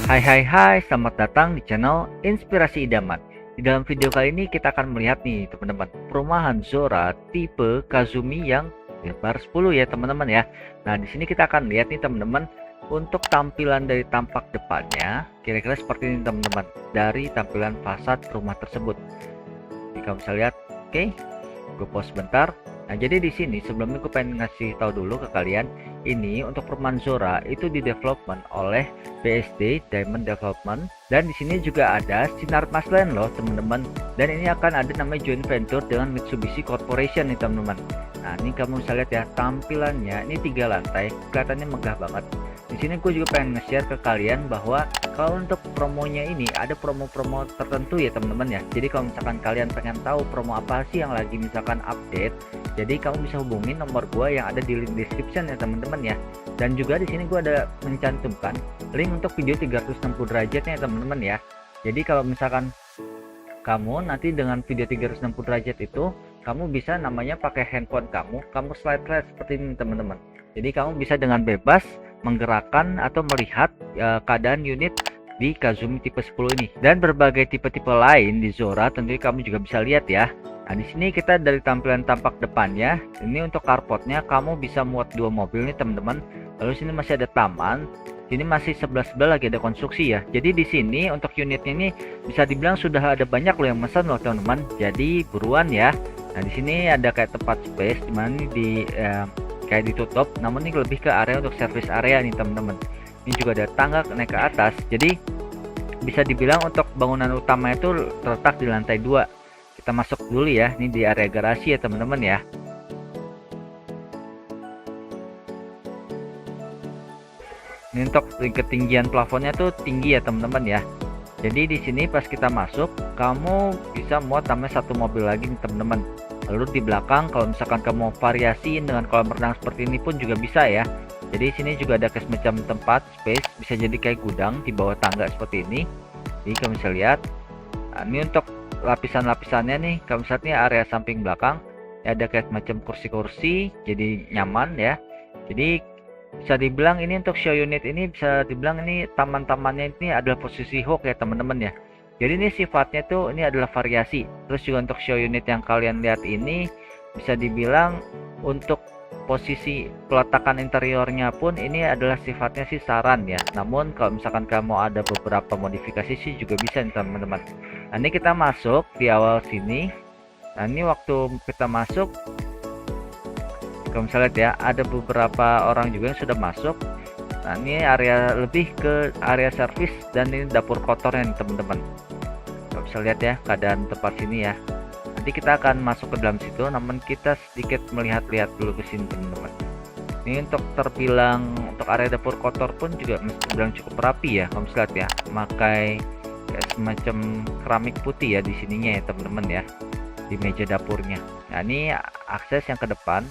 Hai, selamat datang di channel Inspirasi Idaman. Di dalam video kali ini kita akan melihat nih teman-teman, perumahan Zora tipe Kazumi yang lebar 10 ya teman-teman ya. Nah, di sini kita akan lihat nih teman-teman, untuk tampilan dari tampak depannya kira-kira seperti ini teman-teman, dari tampilan fasad rumah tersebut. Jadi kamu bisa lihat, oke, gue pause bentar. Nah, jadi di sini sebelumnya gue pengen ngasih tahu dulu ke kalian, ini untuk perumahan Zora itu di development oleh BSD Diamond Development, dan di sini juga ada Sinar Masland loh teman-teman, dan ini akan ada namanya joint venture dengan Mitsubishi Corporation nih teman-teman. Nah, ini kamu bisa lihat ya tampilannya, ini 3 lantai, kelihatannya megah banget. Di sini gue juga pengen nge-share ke kalian bahwa kalau untuk promonya ini ada promo-promo tertentu ya teman-teman ya. Jadi kalau misalkan kalian pengen tahu promo apa sih yang lagi misalkan update, jadi kamu bisa hubungin nomor gue yang ada di link description ya teman-teman ya. Dan juga di sini gue ada mencantumkan link untuk video 360 derajatnya ya teman-teman ya. Jadi kalau misalkan kamu nanti dengan video 360 derajat itu, kamu bisa namanya pakai handphone kamu slide seperti ini teman-teman. Jadi kamu bisa dengan bebas menggerakkan atau melihat keadaan unit di Kazumi tipe 10 ini, dan berbagai tipe-tipe lain di Zora tentunya kamu juga bisa lihat ya. Nah, di sini kita dari tampilan tampak depannya, ini untuk carportnya kamu bisa muat 2 mobil nih teman-teman. Lalu sini masih ada taman. Sini masih sebelah lagi ada konstruksi ya. Jadi di sini untuk unitnya ini bisa dibilang sudah ada banyak loh yang pesan loh teman-teman. Jadi buruan ya. Nah, di sini ada kayak tempat space dimana ini di kayak ditutup, namun ini lebih ke area untuk service area nih teman-teman. Ini juga ada tangga naik ke atas. Jadi bisa dibilang untuk bangunan utama itu terletak di lantai 2. Kita masuk dulu ya. Ini di area garasi ya teman-teman ya. Ini untuk ketinggian plafonnya tuh tinggi ya teman-teman ya. Jadi di sini pas kita masuk, kamu bisa muat tambah 1 mobil lagi nih teman-teman. Lalu di belakang kalau misalkan kamu mau variasiin dengan kolam renang seperti ini pun juga bisa ya. Jadi sini juga ada semacam tempat space, bisa jadi kayak gudang di bawah tangga seperti ini. Jadi kamu bisa lihat. Nah, ini untuk lapisan-lapisannya nih, kamu lihat nih area samping belakang ya, ada kayak semacam kursi-kursi, jadi nyaman ya. Jadi bisa dibilang ini untuk show unit ini, bisa dibilang ini taman-tamannya ini adalah posisi hook ya teman-teman ya. Jadi ini sifatnya tuh ini adalah variasi. Terus juga untuk show unit yang kalian lihat ini bisa dibilang untuk posisi peletakan interiornya pun ini adalah sifatnya sih saran ya. Namun kalau misalkan kamu ada beberapa modifikasi sih juga bisa nih teman-teman. Nah, ini kita masuk di awal sini. Nah, ini waktu kita masuk, kamu bisa lihat ya, ada beberapa orang juga yang sudah masuk. Nah, ini area lebih ke area servis dan ini dapur kotornya nih teman-teman. Kamu bisa lihat ya keadaan tempat sini ya. Nanti kita akan masuk ke dalam situ, namun kita sedikit melihat-lihat dulu ke sini teman-teman. Ini untuk terbilang untuk area dapur kotor pun juga terbilang cukup rapi ya. Kamu bisa lihat ya, memakai kayak semacam keramik putih ya di sininya ya teman-teman ya, di meja dapurnya. Nah, ini akses yang ke depan.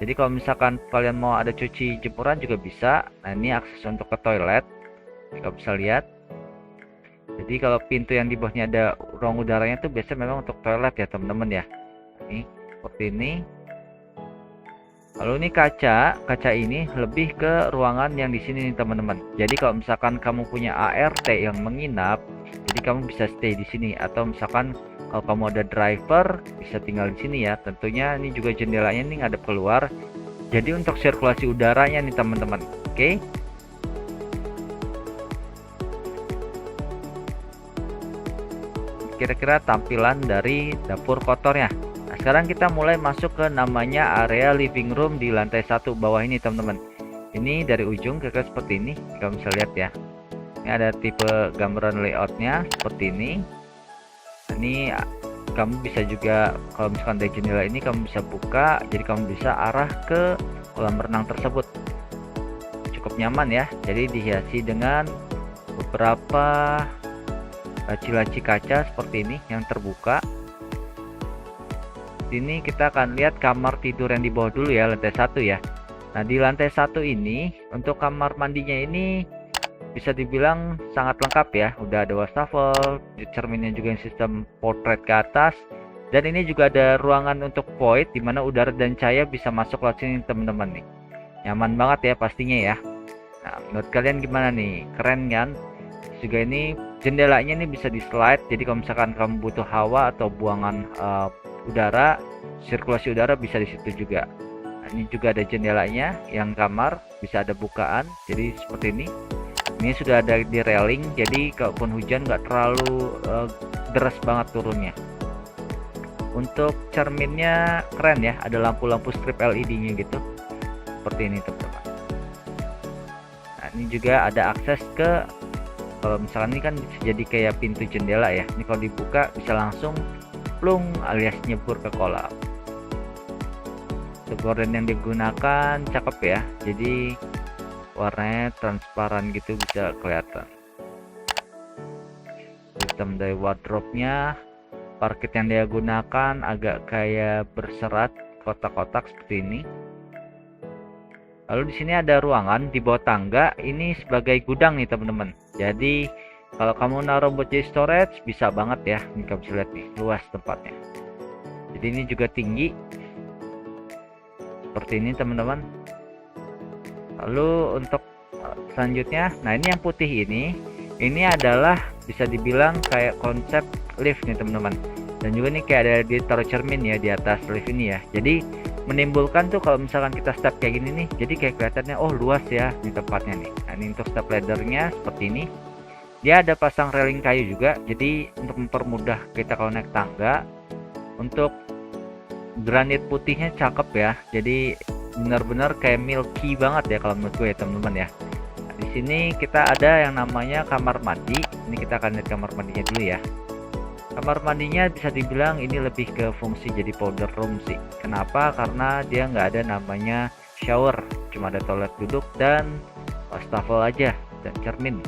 Jadi kalau misalkan kalian mau ada cuci jemuran juga bisa. Nah, ini akses untuk ke toilet, kamu bisa lihat. Jadi kalau pintu yang di bawahnya ada ruang udaranya tuh biasanya memang untuk toilet ya teman-teman ya. Ini seperti ini. Lalu ini kaca ini lebih ke ruangan yang di sini nih teman-teman. Jadi kalau misalkan kamu punya ART yang menginap, jadi kamu bisa stay di sini. Atau misalkan kalau kamu ada driver bisa tinggal di sini ya. Tentunya ini juga jendelanya nih ngadep keluar. Jadi untuk sirkulasi udaranya nih teman-teman. Oke. Kira-kira tampilan dari dapur kotornya. Nah, sekarang kita mulai masuk ke namanya area living room di lantai 1 bawah ini teman-teman. Ini dari ujung kira-kira seperti ini. Kamu bisa lihat ya. Ini ada tipe gambaran layoutnya seperti ini. Ini kamu bisa juga kalau misalkan dari jendela ini kamu bisa buka, jadi kamu bisa arah ke kolam renang tersebut. Cukup nyaman ya. Jadi dihiasi dengan beberapa laci-laci kaca seperti ini yang terbuka. Sini kita akan lihat kamar tidur yang di bawah dulu ya, lantai 1 ya. Nah, di lantai 1 ini untuk kamar mandinya ini bisa dibilang sangat lengkap ya. Udah ada wastafel, cerminnya juga yang sistem portrait ke atas. Dan ini juga ada ruangan untuk void dimana udara dan cahaya bisa masuk lewat sini teman-teman nih. Nyaman banget ya pastinya ya. Nah, menurut kalian gimana nih? Keren kan? juga ini jendelanya ini bisa di slide, jadi kalau misalkan kamu butuh hawa atau buangan udara, sirkulasi udara bisa di situ juga. Nah, ini juga ada jendelanya yang kamar, bisa ada bukaan, jadi seperti ini. Ini sudah ada di railing, jadi kalaupun hujan nggak terlalu deras banget turunnya. Untuk cerminnya keren ya, ada lampu-lampu strip LED-nya gitu, seperti ini teman-teman. Nah, ini juga ada akses ke, kalau misalkan ini kan bisa jadi kayak pintu jendela ya, ini kalau dibuka bisa langsung plung alias nyebur ke kolam. Untuk gorden yang digunakan cakep ya, jadi warnanya transparan gitu, bisa kelihatan. Sistem dari wardrobe-nya, parket yang dia gunakan agak kayak berserat kotak-kotak seperti ini. Lalu di sini ada ruangan di bawah tangga, ini sebagai gudang nih teman-teman. Jadi kalau kamu naruh buat jadi storage bisa banget ya. Ini kamu bisa lihat nih, luas tempatnya. Jadi ini juga tinggi seperti ini teman-teman. Lalu untuk selanjutnya, nah ini yang putih ini adalah bisa dibilang kayak konsep lift nih teman-teman. Dan juga nih kayak ada di taruh cermin ya di atas lift ini ya. Jadi menimbulkan tuh kalau misalkan kita step kayak gini nih, jadi kayak kelihatannya oh luas ya ini tempatnya nih. Nah, ini untuk step laddernya seperti ini. Dia ada pasang railing kayu juga, jadi untuk mempermudah kita kalau naik tangga. Untuk granit putihnya cakep ya, jadi benar-benar kayak milky banget ya kalau menurut gue ya teman-teman ya. Nah, di sini kita ada yang namanya kamar mandi. Ini kita akan lihat kamar mandinya dulu ya. Kamar mandinya bisa dibilang ini lebih ke fungsi jadi powder room sih. Kenapa? Karena dia nggak ada namanya shower, cuma ada toilet duduk dan wastafel aja dan cermin.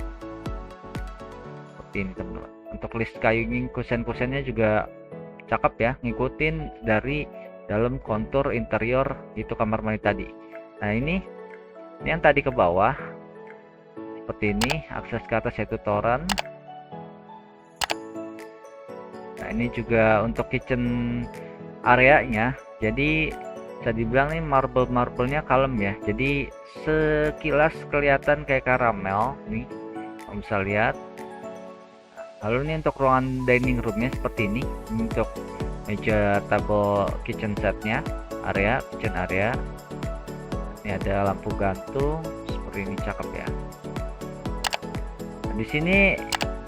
Seperti ini teman-teman. Untuk list kayu kusen-kusennya juga cakep ya, ngikutin dari dalam kontur interior itu kamar mandi tadi. Nah ini yang tadi ke bawah seperti ini, akses ke atas yaitu toren. Nah ini juga untuk kitchen areanya, jadi bisa dibilang nih marble-marblenya kalem ya, jadi sekilas kelihatan kayak karamel nih, kamu bisa lihat. Lalu ini untuk ruangan dining roomnya seperti ini, untuk meja table kitchen setnya, kitchen area. Ini ada lampu gantung seperti ini, cakep ya. Nah, di sini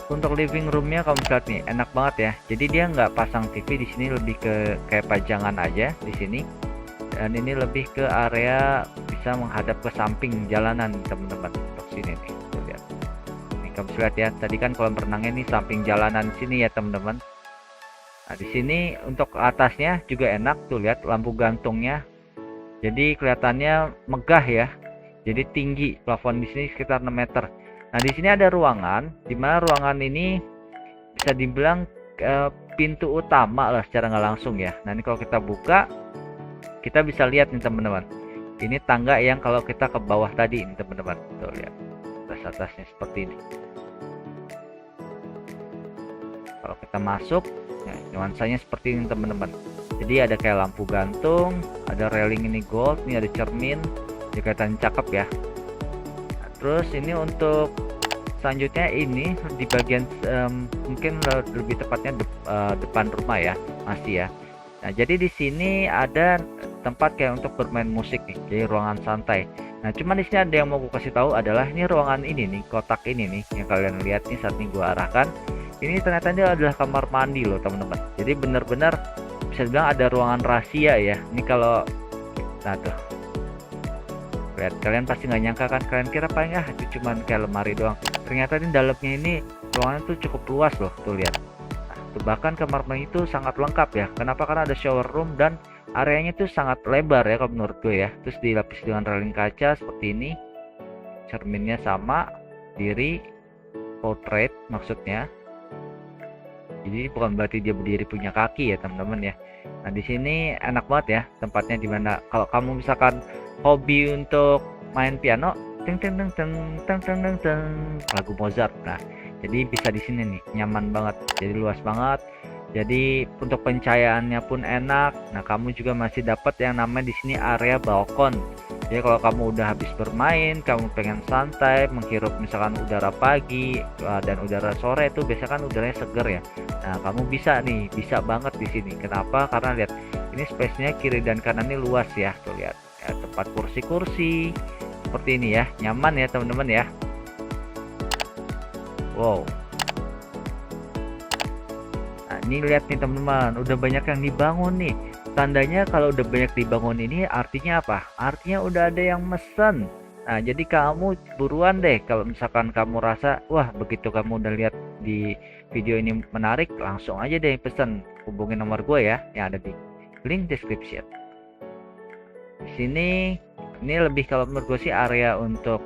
untuk living roomnya kamu lihat nih, enak banget ya. Jadi dia nggak pasang TV di sini, lebih ke kayak pajangan aja di sini. Dan ini lebih ke area bisa menghadap ke samping jalanan teman-teman. Untuk sini nih, tuh lihat. Ini kamu lihat ya. Tadi kan kolam renangnya nih samping jalanan sini ya teman-teman. Nah di sini untuk atasnya juga enak, tuh lihat lampu gantungnya. Jadi kelihatannya megah ya. Jadi tinggi, plafon di sini sekitar 6 meter. Nah di sini ada ruangan, dimana ruangan ini bisa dibilang pintu utama lah secara nggak langsung ya. Nah ini kalau kita buka, kita bisa lihat nih teman-teman. Ini tangga yang kalau kita ke bawah tadi ini teman-teman. Tuh lihat, atasnya seperti ini. Kalau kita masuk, nah, nuansanya seperti ini teman-teman. Jadi ada kayak lampu gantung, ada railing ini gold, ini ada cermin, jadi kelihatan cakep ya. Nah, terus ini untuk selanjutnya ini di bagian mungkin lebih tepatnya depan rumah ya, masih ya. Nah jadi di sini ada tempat kayak untuk bermain musik nih, jadi ruangan santai. Nah cuman di sini ada yang mau gue kasih tahu adalah ini ruangan ini nih, kotak ini nih yang kalian lihat nih saat ini gue arahkan. Ini ternyata dia adalah kamar mandi loh teman-teman. Jadi benar-benar bisa bilang ada ruangan rahasia ya. Ini kalau nah tuh lihat, kalian pasti nggak nyangka kan, kalian kira paling itu cuman kayak lemari doang. Ternyata di dalamnya ini ruangan tuh cukup luas loh, tuh lihat. Nah, tuh bahkan kamar mandi itu sangat lengkap ya. Kenapa? Karena ada shower room dan areanya tuh sangat lebar ya kalau menurut gue ya. Terus dilapis dengan railing kaca seperti ini. Cerminnya sama, diri portrait maksudnya. Jadi bukan berarti dia berdiri punya kaki ya teman-teman ya. Nah di sini enak banget ya tempatnya, dimana kalau kamu misalkan hobi untuk main piano, teng teng teng teng teng teng teng teng, lagu Mozart. Nah jadi bisa di sini nih, nyaman banget, jadi luas banget. Jadi untuk pencahayaannya pun enak. Nah kamu juga masih dapat yang namanya di sini area balkon. Jadi kalau kamu udah habis bermain, kamu pengen santai, menghirup misalkan udara pagi dan udara sore itu biasanya kan udaranya seger ya. Nah, kamu bisa nih, bisa banget di sini. Kenapa? Karena lihat ini space-nya kiri dan kanan ini luas ya. Tuh lihat, ya, tempat kursi-kursi seperti ini ya, nyaman ya teman-teman ya. Wow. Nah, ini lihat nih teman-teman, udah banyak yang dibangun nih. Tandanya kalau udah banyak dibangun ini artinya apa? Artinya udah ada yang mesen. Nah, jadi kamu buruan deh kalau misalkan kamu rasa, wah begitu kamu udah lihat di video ini menarik, langsung aja deh pesen. Hubungin nomor gue ya, yang ada di link description. Di sini, ini lebih kalau menurut gue sih area untuk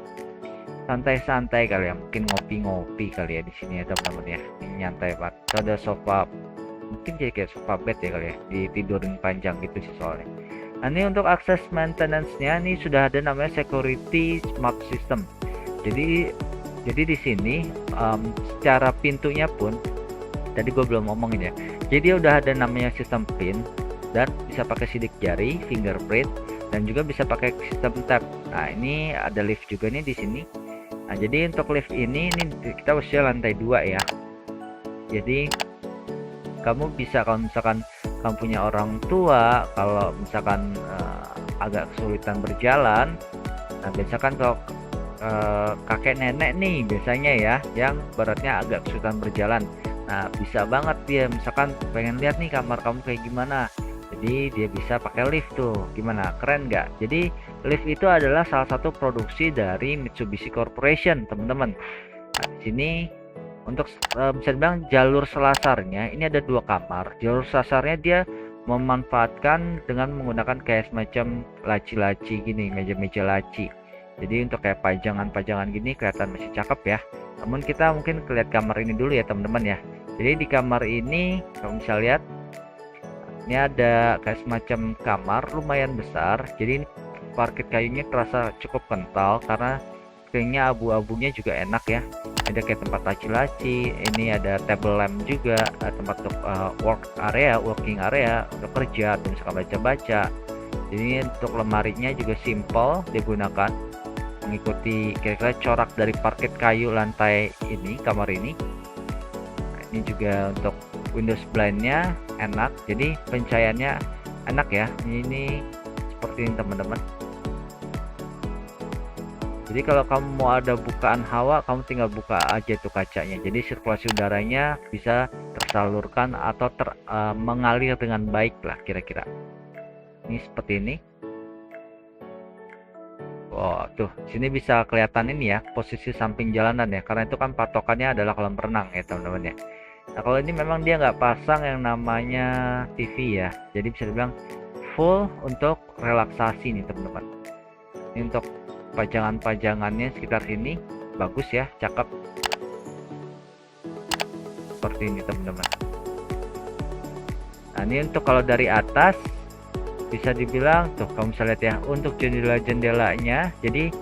santai-santai kali ya, mungkin ngopi-ngopi kali ya di sini ya teman-teman ya. Ini nyantai banget. Ada sofa, mungkin jadi kayak sofa bed ya kali ya, ditidurin panjang gitu sih soalnya. Nah, ini untuk akses maintenance-nya ini sudah ada namanya security smart system. Jadi di sini secara pintunya pun tadi gue belum ngomongin ya. Jadi udah ada namanya sistem pin dan bisa pakai sidik jari, fingerprint, dan juga bisa pakai sistem tap. Nah, ini ada lift juga nih di sini. Nah, jadi untuk lift ini kita usia lantai 2 ya. Jadi kamu bisa kalau misalkan kamu punya orang tua, kalau misalkan agak kesulitan berjalan, nah biasakan kalau kakek nenek nih biasanya ya yang beratnya agak kesulitan berjalan, nah bisa banget dia misalkan pengen lihat nih kamar kamu kayak gimana, jadi dia bisa pakai lift tuh. Gimana, keren nggak? Jadi lift itu adalah salah satu produksi dari Mitsubishi Corporation teman-teman. Nah, di sini untuk bisa dibilang jalur selasarnya ini ada 2 kamar. Jalur selasarnya dia memanfaatkan dengan menggunakan kayak semacam laci-laci gini, meja-meja laci. Jadi untuk kayak pajangan-pajangan gini kelihatan masih cakep ya. Namun kita mungkin lihat kamar ini dulu ya teman-teman ya. Jadi di kamar ini kamu bisa lihat ini ada kayak semacam kamar lumayan besar. Jadi parket kayunya terasa cukup kental karena kayaknya abu-abunya juga enak ya. Ada kayak tempat laci-laci, ini ada table lamp juga, tempat untuk working area untuk kerja atau misalkan baca-baca. Jadi untuk lemarinya juga simple digunakan, mengikuti kira-kira corak dari parket kayu lantai ini, kamar ini. Nah, ini juga untuk Windows blindnya enak, jadi pencahayaannya enak ya. Ini seperti ini teman-teman. Jadi kalau kamu mau ada bukaan hawa, kamu tinggal buka aja tuh kacanya. Jadi sirkulasi udaranya bisa tersalurkan atau mengalir dengan baik lah kira-kira. Ini seperti ini. Wow, tuh sini bisa kelihatan ini ya posisi samping jalanan ya. Karena itu kan patokannya adalah kolam renang ya teman-teman ya. Nah kalau ini memang dia nggak pasang yang namanya TV ya. Jadi bisa dibilang full untuk relaksasi nih teman-teman. Ini untuk pajangan-pajangannya sekitar sini bagus ya, cakep seperti ini teman-teman. Nah ini untuk kalau dari atas bisa dibilang tuh kamu bisa lihat ya, untuk jendela-jendelanya jadi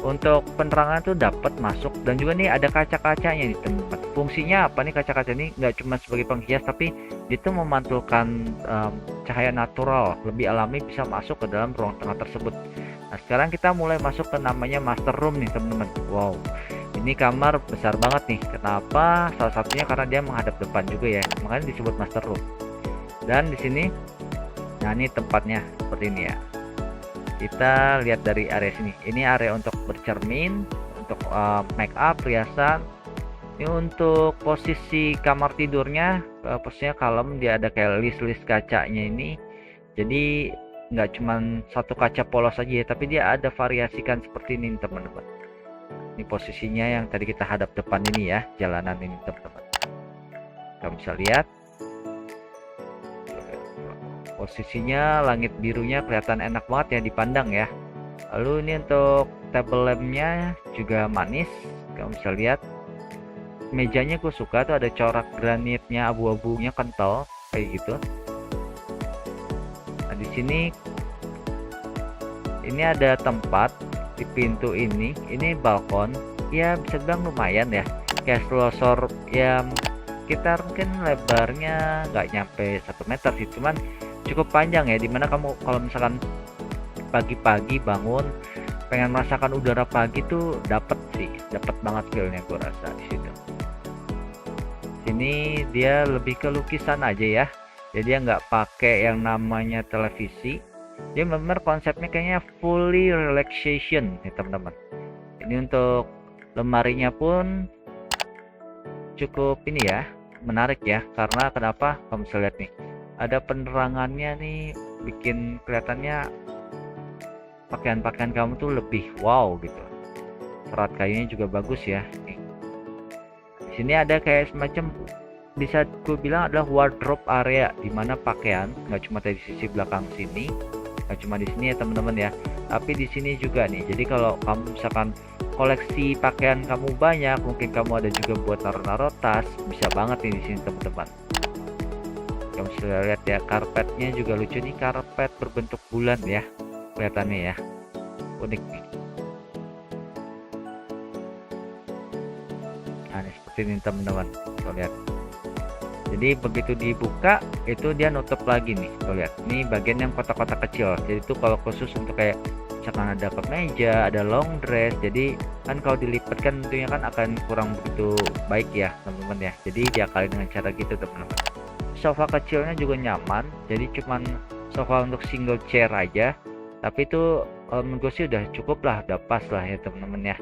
untuk penerangan tuh dapat masuk, dan juga nih ada kaca-kacanya nih teman-teman. Fungsinya apa nih kaca-kaca ini? Nggak cuma sebagai penghias, tapi itu memantulkan cahaya natural lebih alami bisa masuk ke dalam ruang tengah tersebut. Nah sekarang kita mulai masuk ke namanya master room nih teman-teman. Wow, ini kamar besar banget nih. Kenapa? Salah satunya karena dia menghadap depan juga ya, makanya disebut master room. Dan di sini, nah ini tempatnya seperti ini ya. Kita lihat dari area sini. Ini area untuk bercermin, untuk make up, riasan. Ini untuk posisi kamar tidurnya, posisinya kalem. Dia ada kayak list-list kacanya ini. Jadi nggak cuman satu kaca polos aja ya, tapi dia ada variasikan seperti ini teman-teman. Ini posisinya yang tadi kita hadap depan ini ya, jalanan ini teman-teman. Kamu bisa lihat posisinya, langit birunya kelihatan enak banget ya dipandang ya. Lalu ini untuk table lampnya juga manis, kamu bisa lihat. Mejanya gue suka tuh ada corak granitnya, abu-abunya kental kayak gitu. Di sini ini ada tempat di pintu ini balkon ya, bisa bilang lumayan ya, kayak selosor ya, sekitar mungkin lebarnya nggak nyampe 1 meter sih, cuman cukup panjang ya, dimana kamu kalau misalkan pagi-pagi bangun pengen merasakan udara pagi tuh dapat banget feelnya gue rasa di situ. Sini dia lebih ke lukisan aja ya, jadi dia nggak pakai yang namanya televisi. Dia benar konsepnya kayaknya fully relaxation nih teman-teman. Ini untuk lemarinya pun cukup ini ya, menarik ya, karena kenapa kamu bisa lihat nih ada penerangannya nih, bikin kelihatannya pakaian-pakaian kamu tuh lebih wow gitu. Serat kayunya juga bagus ya nih. Di sini ada kayak semacam, bisa gue bilang adalah wardrobe area, dimana pakaian nggak cuma dari sisi belakang sini, nggak cuma di sini ya teman-teman ya, tapi di sini juga nih. Jadi kalau kamu misalkan koleksi pakaian kamu banyak, mungkin kamu ada juga buat naruh-naruh tas, bisa banget nih di sini teman-teman. Kamu sudah lihat ya, karpetnya juga lucu nih, karpet berbentuk bulan ya kelihatannya ya, unik nih. Nah ini seperti ini teman-teman, tuh lihat. Jadi begitu dibuka itu dia nutup lagi nih, tuh lihat. Ini bagian yang kotak-kotak kecil, jadi itu kalau khusus untuk kayak misalkan ada kemeja, ada long dress, jadi kan kalau dilipat kan tentunya kan akan kurang begitu baik ya teman-teman ya. Jadi diakali dengan cara gitu teman-teman. Sofa kecilnya juga nyaman, jadi cuman sofa untuk single chair aja, tapi itu menurut gue sih udah cukup lah, udah pas lah ya teman-teman ya.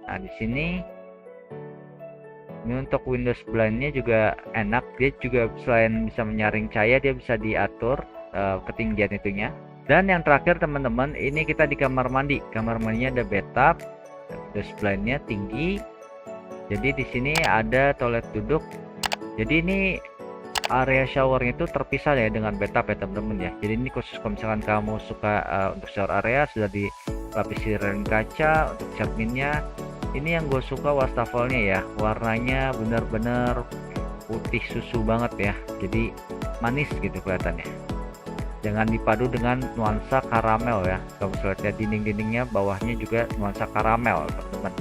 Nah di sini ini untuk Windows blindnya juga enak, dia juga selain bisa menyaring cahaya, dia bisa diatur ketinggian itunya. Dan yang terakhir teman-teman, ini kita di kamar mandi. Kamar mandinya ada bathtub, Windows blindnya tinggi. Jadi di sini ada toilet duduk. Jadi ini area showernya itu terpisah ya dengan bathtub ya teman-teman ya. Jadi ini khusus kalau misalkan kamu suka untuk shower area sudah dilapisi railing kaca. Untuk cerminnya ini yang gue suka wastafelnya ya, warnanya bener-bener putih susu banget ya, jadi manis gitu kelihatannya. Jangan dipadu dengan nuansa karamel ya, kamu bisa lihat ya, dinding-dindingnya bawahnya juga nuansa karamel teman-teman.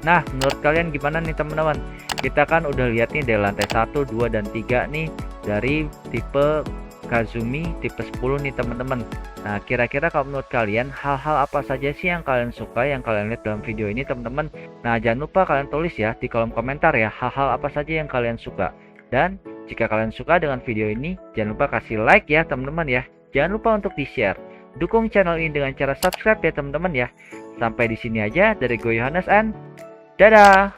Nah menurut kalian gimana nih teman-teman? Kita kan udah lihat nih dari lantai 1, 2, dan 3 nih dari tipe Kazumi tipe 10 nih teman-teman. Nah kira-kira kalau menurut kalian hal-hal apa saja sih yang kalian suka, yang kalian lihat dalam video ini teman-teman? Nah jangan lupa kalian tulis ya di kolom komentar ya, hal-hal apa saja yang kalian suka. Dan jika kalian suka dengan video ini, jangan lupa kasih like ya teman-teman ya. Jangan lupa untuk di share. Dukung channel ini dengan cara subscribe ya teman-teman ya. Sampai di sini aja dari gue Yohanes and dadah.